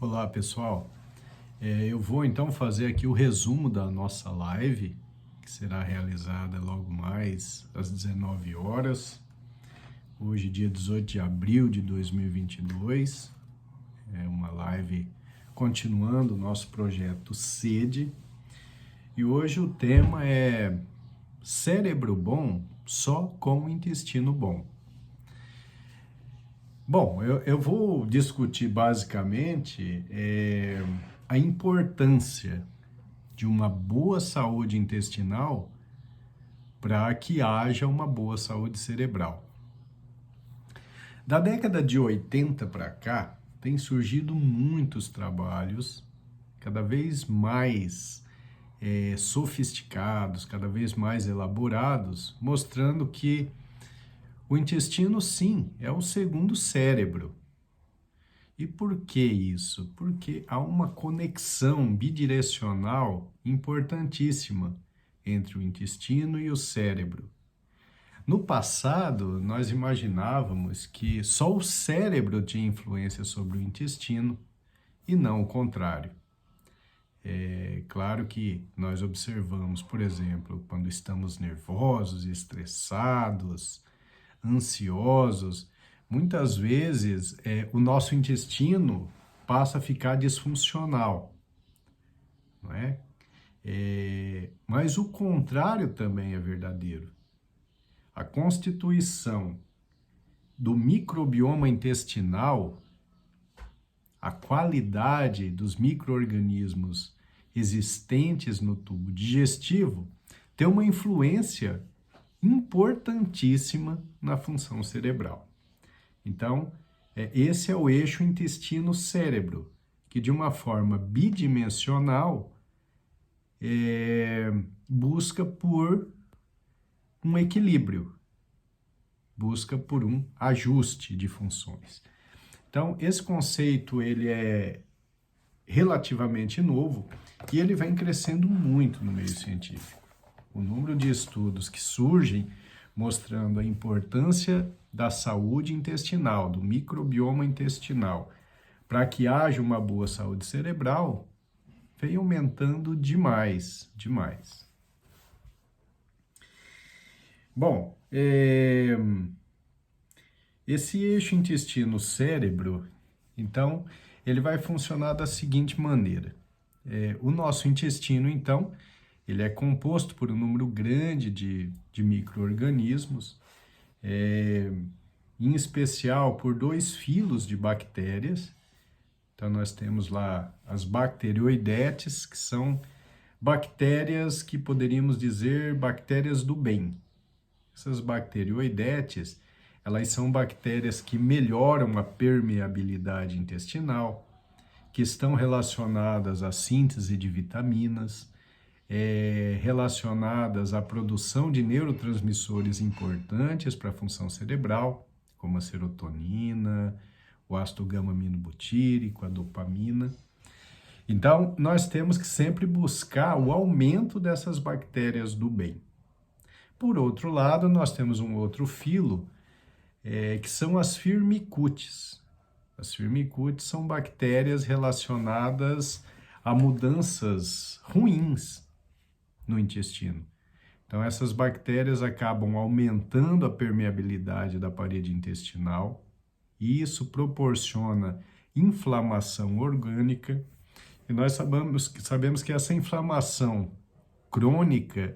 Olá pessoal, eu vou então fazer aqui o resumo da nossa live, que será realizada logo mais às 19 horas, hoje dia 18 de abril de 2022, é uma live continuando o nosso projeto SEDE, e hoje o tema é cérebro bom só com intestino bom. Bom, eu vou discutir basicamente a importância de uma boa saúde intestinal para que haja uma boa saúde cerebral. Da década de 80 para cá, tem surgido muitos trabalhos cada vez mais sofisticados, cada vez mais elaborados, mostrando que o intestino, sim, é o segundo cérebro. E por que isso? Porque há uma conexão bidirecional importantíssima entre o intestino e o cérebro. No passado, nós imaginávamos que só o cérebro tinha influência sobre o intestino e não o contrário. É claro que nós observamos, por exemplo, quando estamos nervosos, estressados, ansiosos, muitas vezes o nosso intestino passa a ficar disfuncional, não é? Mas o contrário também é verdadeiro. A constituição do microbioma intestinal, a qualidade dos micro-organismos existentes no tubo digestivo, tem uma influência importantíssima na função cerebral. Então, esse é o eixo intestino-cérebro, que de uma forma bidimensional busca por um equilíbrio, busca por um ajuste de funções. Então, esse conceito ele é relativamente novo e ele vem crescendo muito no meio científico. O número de estudos que surgem mostrando a importância da saúde intestinal, do microbioma intestinal, para que haja uma boa saúde cerebral, vem aumentando demais. Bom, esse eixo intestino-cérebro, então, ele vai funcionar da seguinte maneira. O nosso intestino, então, ele é composto por um número grande de micro-organismos, em especial por 2 filos de bactérias. Então, nós temos lá as bacteroidetes, que são bactérias que poderíamos dizer bactérias do bem. Essas bacteroidetes, elas são bactérias que melhoram a permeabilidade intestinal, que estão relacionadas à síntese de vitaminas, relacionadas à produção de neurotransmissores importantes para a função cerebral, como a serotonina, o ácido gama-aminobutírico, a dopamina. Então, nós temos que sempre buscar o aumento dessas bactérias do bem. Por outro lado, nós temos um outro filo, que são as firmicutes. As firmicutes são bactérias relacionadas a mudanças ruins no intestino. Então, essas bactérias acabam aumentando a permeabilidade da parede intestinal e isso proporciona inflamação orgânica. E nós sabemos que essa inflamação crônica,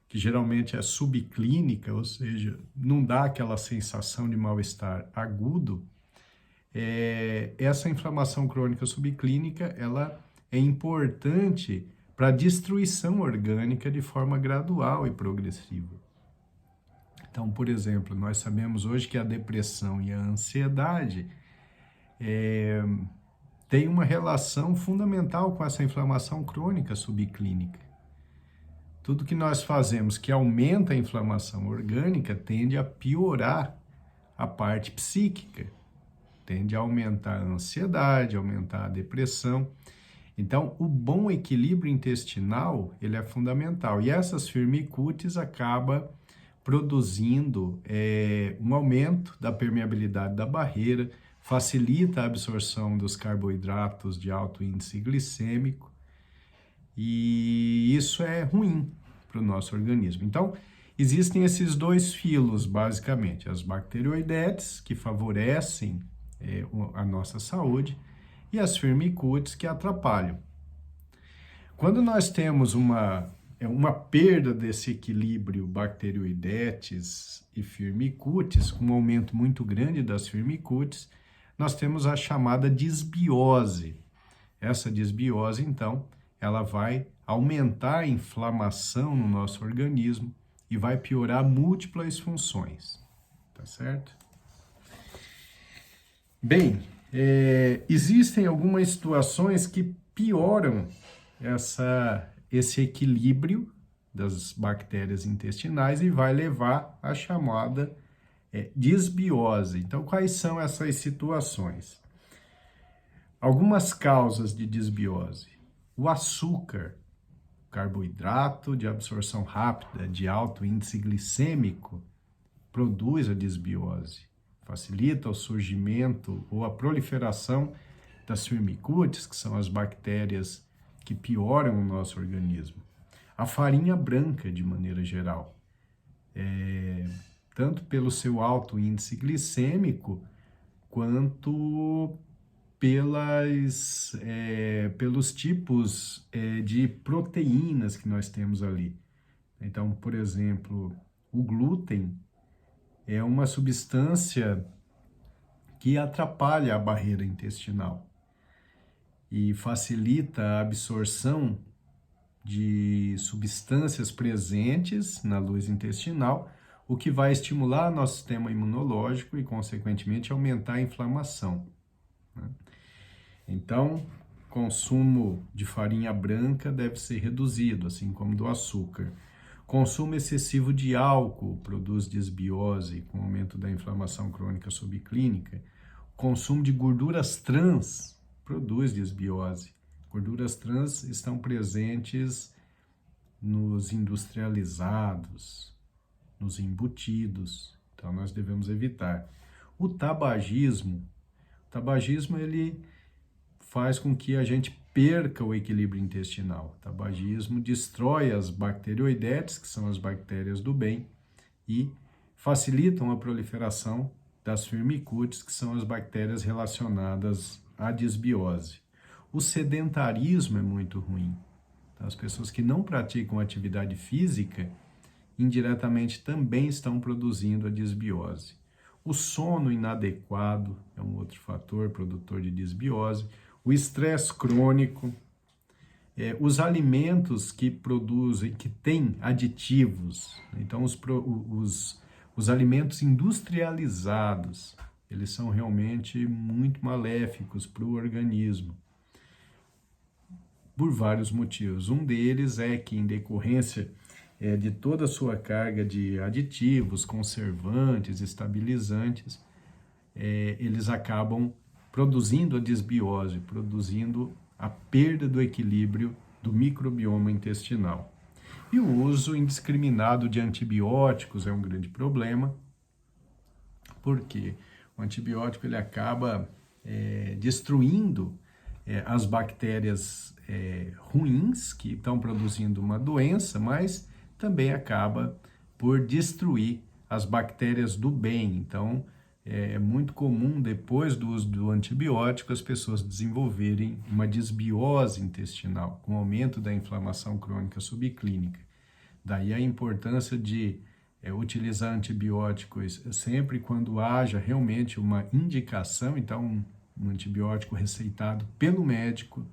que geralmente é subclínica, ou seja, não dá aquela sensação de mal-estar agudo, essa inflamação crônica subclínica, ela é importante para a destruição orgânica de forma gradual e progressiva. Então, por exemplo, nós sabemos hoje que a depressão e a ansiedade têm uma relação fundamental com essa inflamação crônica subclínica. Tudo que nós fazemos que aumenta a inflamação orgânica tende a piorar a parte psíquica, tende a aumentar a ansiedade, aumentar a depressão. Então, o bom equilíbrio intestinal, ele é fundamental. E essas firmicutes acabam produzindo um aumento da permeabilidade da barreira, facilita a absorção dos carboidratos de alto índice glicêmico, e isso é ruim para o nosso organismo. Então, existem esses dois filos, basicamente, as bacteroidetes, que favorecem a nossa saúde, e as firmicutes, que atrapalham. Quando nós temos uma perda desse equilíbrio bacteroidetes e firmicutes, com um aumento muito grande das firmicutes, nós temos a chamada disbiose. Essa disbiose, então, ela vai aumentar a inflamação no nosso organismo e vai piorar múltiplas funções, tá certo? Bem, existem algumas situações que pioram esse equilíbrio das bactérias intestinais e vai levar à chamada disbiose. Então, quais são essas situações? Algumas causas de disbiose. O açúcar, carboidrato de absorção rápida, de alto índice glicêmico, produz a disbiose. Facilita o surgimento ou a proliferação das firmicutes, que são as bactérias que pioram o nosso organismo. A farinha branca, de maneira geral, tanto pelo seu alto índice glicêmico, quanto pelos tipos de proteínas que nós temos ali. Então, por exemplo, o glúten é uma substância que atrapalha a barreira intestinal e facilita a absorção de substâncias presentes na luz intestinal, o que vai estimular nosso sistema imunológico e, consequentemente, aumentar a inflamação, né? Então, consumo de farinha branca deve ser reduzido, assim como do açúcar. Consumo excessivo de álcool produz disbiose, com aumento da inflamação crônica subclínica. Consumo de gorduras trans produz disbiose. Gorduras trans estão presentes nos industrializados, nos embutidos, então nós devemos evitar. O tabagismo ele faz com que a gente perca o equilíbrio intestinal. O tabagismo destrói as bacteroidetes, que são as bactérias do bem, e facilitam a proliferação das firmicutes, que são as bactérias relacionadas à disbiose. O sedentarismo é muito ruim. As pessoas que não praticam atividade física, indiretamente também estão produzindo a disbiose. O sono inadequado é um outro fator produtor de disbiose. O estresse crônico, os alimentos que produzem, que têm aditivos, então os alimentos industrializados, eles são realmente muito maléficos para o organismo, por vários motivos. Um deles é que, em decorrência de toda a sua carga de aditivos, conservantes, estabilizantes, eles acabam produzindo a disbiose, produzindo a perda do equilíbrio do microbioma intestinal. E o uso indiscriminado de antibióticos é um grande problema, porque o antibiótico ele acaba destruindo as bactérias ruins que estão produzindo uma doença, mas também acaba por destruir as bactérias do bem. Então, é muito comum, depois do uso do antibiótico, as pessoas desenvolverem uma disbiose intestinal, com aumento da inflamação crônica subclínica. Daí a importância de utilizar antibióticos sempre quando haja realmente uma indicação, então um antibiótico receitado pelo médico.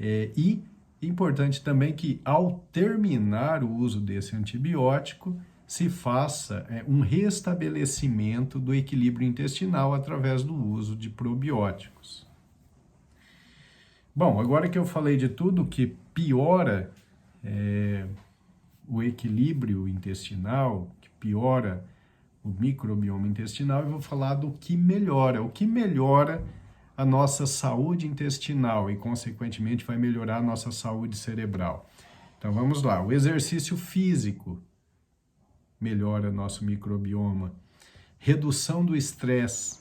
E importante também que, ao terminar o uso desse antibiótico, se faça um restabelecimento do equilíbrio intestinal através do uso de probióticos. Bom, agora que eu falei de tudo que piora o equilíbrio intestinal, que piora o microbioma intestinal, eu vou falar do que melhora. O que melhora a nossa saúde intestinal e, consequentemente, vai melhorar a nossa saúde cerebral. Então, vamos lá. O exercício físico melhora nosso microbioma. Redução do estresse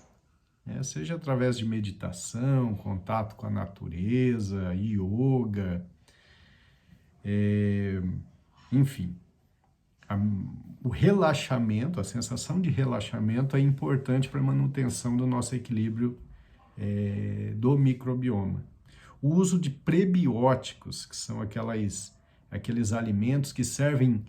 né? Seja através de meditação, contato com a natureza, yoga, enfim. O relaxamento, a sensação de relaxamento é importante para a manutenção do nosso equilíbrio do microbioma. O uso de prebióticos, que são aqueles alimentos que servem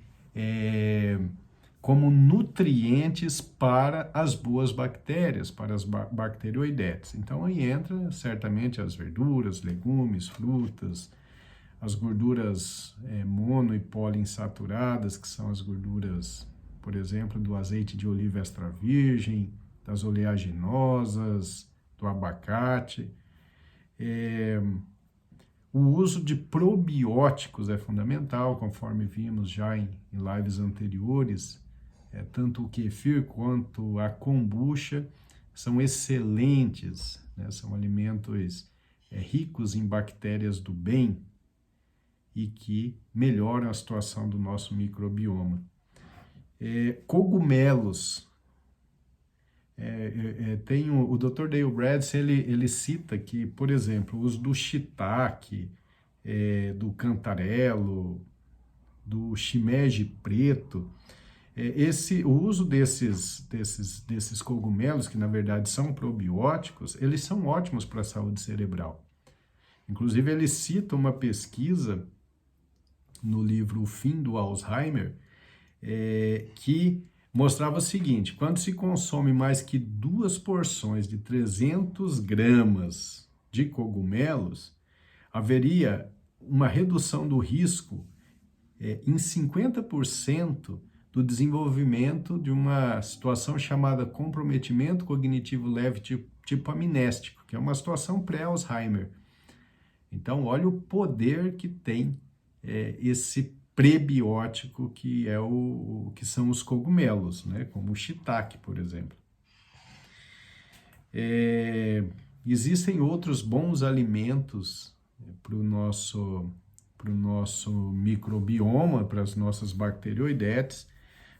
como nutrientes para as boas bactérias, para as bacteroidetes. Então aí entra certamente as verduras, legumes, frutas, as gorduras mono e poliinsaturadas, que são as gorduras, por exemplo, do azeite de oliva extra virgem, das oleaginosas, do abacate. O uso de probióticos é fundamental, conforme vimos já em lives anteriores. Tanto o kefir quanto a kombucha são excelentes, né? São alimentos ricos em bactérias do bem e que melhoram a situação do nosso microbioma. Cogumelos. Tem o Dr. Dale Bredesen, ele cita que, por exemplo, o uso do shiitake, do cantarelo, do shimeji preto, o uso desses cogumelos, que na verdade são probióticos, eles são ótimos para a saúde cerebral. Inclusive, ele cita uma pesquisa no livro O Fim do Alzheimer, que mostrava o seguinte: quando se consome mais que 2 porções de 300 gramas de cogumelos, haveria uma redução do risco em 50% do desenvolvimento de uma situação chamada comprometimento cognitivo leve tipo amnéstico, que é uma situação pré-Alzheimer. Então, olha o poder que tem esse prebiótico que que são os cogumelos, né? Como o shiitake, por exemplo. Existem outros bons alimentos para o nosso microbioma, para as nossas bacteroidetes,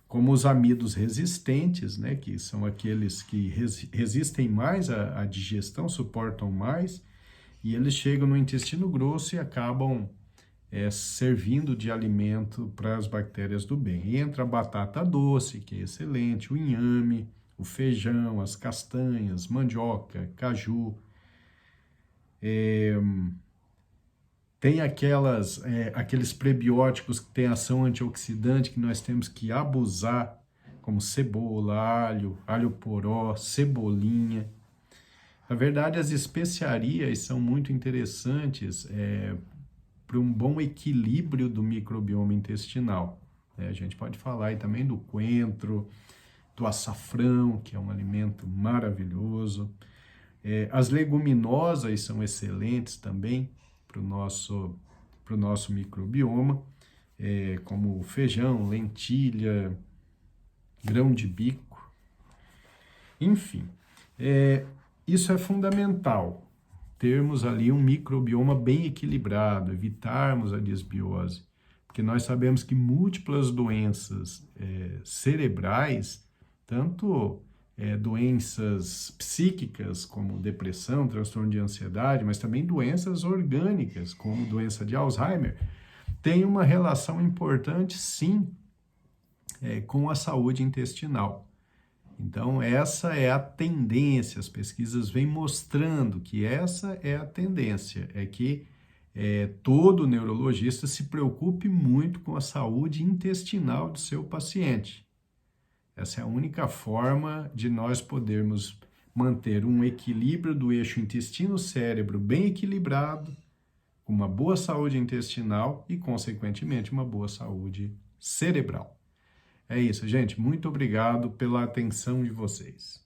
como os amidos resistentes, né? Que são aqueles que resistem mais à digestão, suportam mais, e eles chegam no intestino grosso e acabam servindo de alimento para as bactérias do bem. Entra a batata doce, que é excelente, o inhame, o feijão, as castanhas, mandioca, caju. Tem aqueles prebióticos que têm ação antioxidante que nós temos que abusar, como cebola, alho poró, cebolinha. Na verdade, as especiarias são muito interessantes para um bom equilíbrio do microbioma intestinal. A gente pode falar aí também do coentro, do açafrão, que é um alimento maravilhoso. As leguminosas são excelentes também para o nosso microbioma, como o feijão, lentilha, grão de bico. Enfim, isso é fundamental, termos ali um microbioma bem equilibrado, evitarmos a desbiose, porque nós sabemos que múltiplas doenças cerebrais, tanto doenças psíquicas como depressão, transtorno de ansiedade, mas também doenças orgânicas, como doença de Alzheimer, têm uma relação importante, sim, com a saúde intestinal. Então, essa é a tendência, as pesquisas vêm mostrando que essa é a tendência, que todo neurologista se preocupe muito com a saúde intestinal do seu paciente. Essa é a única forma de nós podermos manter um equilíbrio do eixo intestino-cérebro bem equilibrado, com uma boa saúde intestinal e, consequentemente, uma boa saúde cerebral. É isso, gente. Muito obrigado pela atenção de vocês.